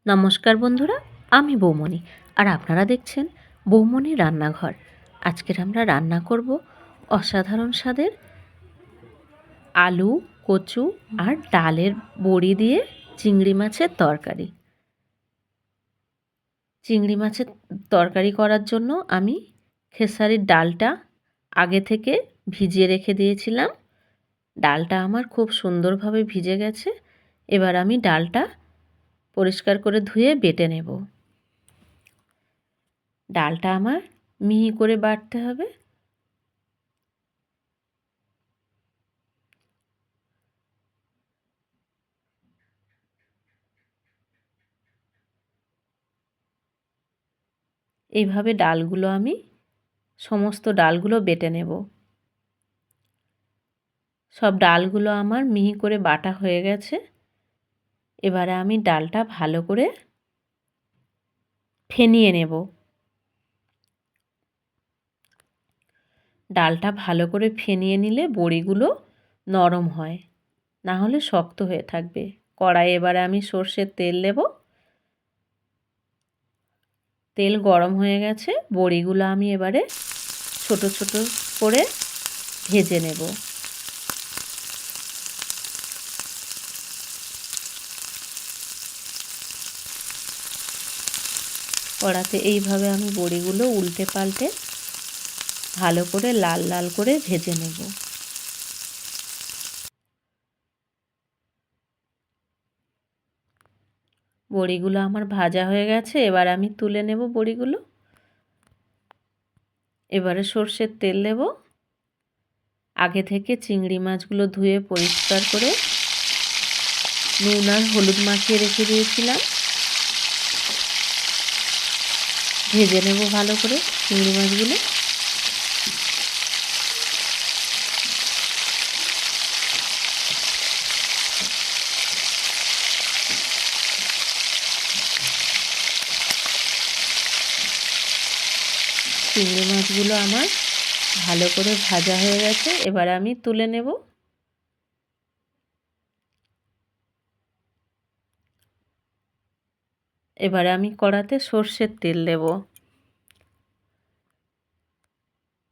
নমস্কার বন্ধুরা, আমি বৌমনি আর আপনারা দেখছেন বৌমনি রান্নাঘর। আজকের আমরা রান্না করব অসাধারণ স্বাদের আলু, কচু আর ডালের বড়ি দিয়ে চিংড়ি মাছের তরকারি। চিংড়ি মাছের তরকারি করার জন্য আমি খেসারির ডালটা আগে থেকে ভিজিয়ে রেখে দিয়েছিলাম। ডালটা আমার খুব সুন্দরভাবে ভিজে গেছে। এবার আমি ডালটা পরিষ্কার করে ধুয়ে বেটে নেব। ডালটা আমার মিহি করে বাটতে হবে। এইভাবে ডালগুলো আমি সমস্ত ডালগুলো বেটে নেব। সব ডালগুলো আমার মিহি করে বাটা হয়ে গেছে। এবারে আমি ডালটা ভালো করে ফেনিয়ে নেব। ডালটা ভালো করে ফেনিয়ে নিলে বড়িগুলো নরম হয়, না হলে শক্ত হয়ে থাকবে। কড়াই এবারে আমি সর্ষের তেল দেব। তেল গরম হয়ে গেছে। বড়িগুলো আমি এবারে ছোট ছোট করে ভেজে নেব। কড়াতে এইভাবে আমি বড়িগুলো উল্টে পাল্টে ভালো করে লাল লাল করে ভেজে নেব। বড়িগুলো আমার ভাজা হয়ে গেছে। এবার আমি তুলে নেব বড়িগুলো। এবারে সর্ষের তেল দেব। আগে থেকে চিংড়ি মাছগুলো ধুয়ে পরিষ্কার করে নুন আর হলুদ মাখিয়ে রেখে দিয়েছিলাম। ভেজে নেব ভালো করে চিংড়ি মাছগুলো। চিংড়ি মাছগুলো আমার ভালো করে ভাজা হয়ে গেছে। এবার আমি তুলে নেব। এবারে আমি কড়াতে সর্ষের তেল দেব।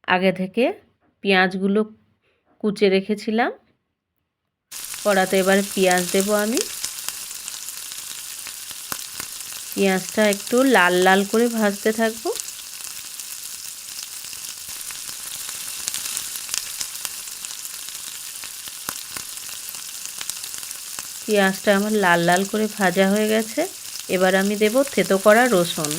আগে থেকে পেঁয়াজগুলো কুচে রেখেছিলাম। কড়াতে এবারে পেঁয়াজ দেব আমি। পেঁয়াজটা একটু লাল লাল করে ভাজতে থাকবো। পেঁয়াজটা আমার লাল লাল করে ভাজা হয়ে গেছে। এবার আমি দেব থেতো করা রসুন।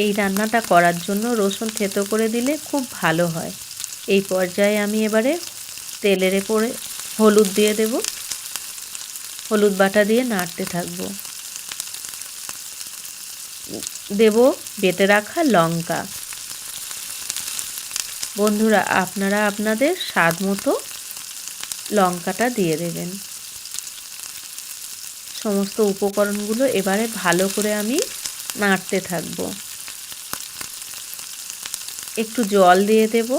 এই রান্নাটা করার জন্য রসুন থেতো করে দিলে খুব ভালো হয়। এই পর্যায়ে আমি এবারে তেলের উপরে হলুদ দিয়ে দেব। হলুদ বাটা দিয়ে নাড়তে থাকব। দেব বেটে রাখা লঙ্কা। বন্ধুরা, আপনারা আপনাদের স্বাদ মতো লঙ্কাটা দিয়ে দেবেন। সমস্ত উপকরণগুলো এবারে ভালো করে আমি নাড়তে থাকব। একটু জল দিয়ে দেব।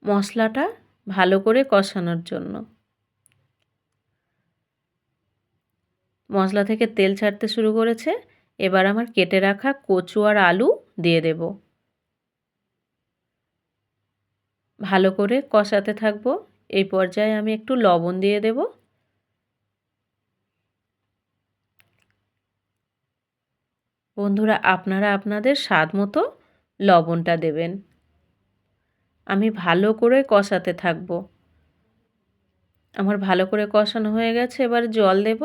মশলাটা ভালো করে কষানোর জন্য। মশলা থেকে তেল ছাড়তে শুরু করেছে। এবার আমার কেটে রাখা কচু আর আলু দিয়ে দেব। ভালো করে কষাতে থাকবো। এই পর্যায়ে আমি একটু লবণ দিয়ে দেব। বন্ধুরা, আপনারা আপনাদের স্বাদ মতো লবণটা দেবেন। আমি ভালো করে কষাতে থাকবো। আমার ভালো করে কষানো হয়ে গেছে। এবার জল দেব।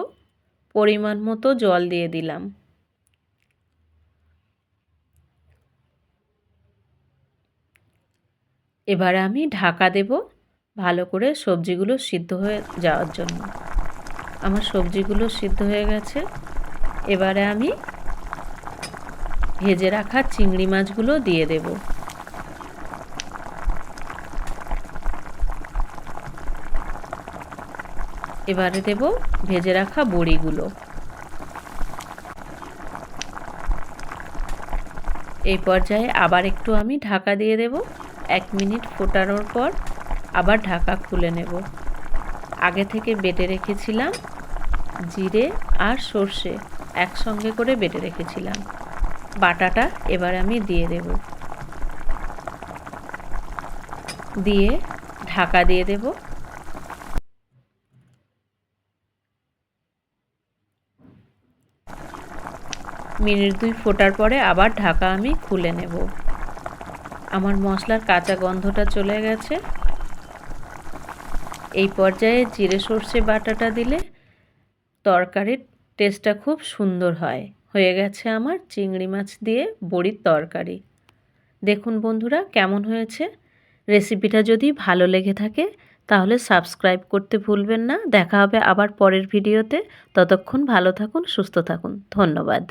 পরিমাণ মতো জল দিয়ে দিলাম। এবারে আমি ঢাকা দেব ভালো করে সবজিগুলো সিদ্ধ হয়ে যাওয়ার জন্য। আমার সবজিগুলো সিদ্ধ হয়ে গেছে। এবারে আমি ভেজে রাখা চিংড়ি মাছগুলো দিয়ে দেব। এবারে দেব ভেজে রাখা বড়িগুলো। এই পর্যায়ে আবার একটু আমি ঢাকা দিয়ে দেব। 1 মিনিট ফোটানোর পর আবার ঢাকা খুলে নেব। আগে থেকে বেটে রেখেছিলাম জিরে আর সর্ষে একসঙ্গে করে বেটে রেখেছিলাম। বাটাটা এবার আমি দিয়ে দেব, দিয়ে ঢাকা দিয়ে দেব। মিনিট 2 ফোটার পরে আবার ঢাকা আমি খুলে নেব। আমার মশলার কাঁচা গন্ধটা চলে গেছে। এই পর্যায়ে জিরে সর্ষে বাটাটা দিলে তরকারির টেস্টটা খুব সুন্দর হয়। হয়ে গেছে আমার চিংড়ি মাছ দিয়ে বড়ির তরকারি। দেখুন বন্ধুরা কেমন হয়েছে। রেসিপিটা যদি ভালো লেগে থাকে তাহলে সাবস্ক্রাইব করতে ভুলবেন না। দেখা হবে আবার পরের ভিডিওতে। ততক্ষণ ভালো থাকুন, সুস্থ থাকুন। ধন্যবাদ।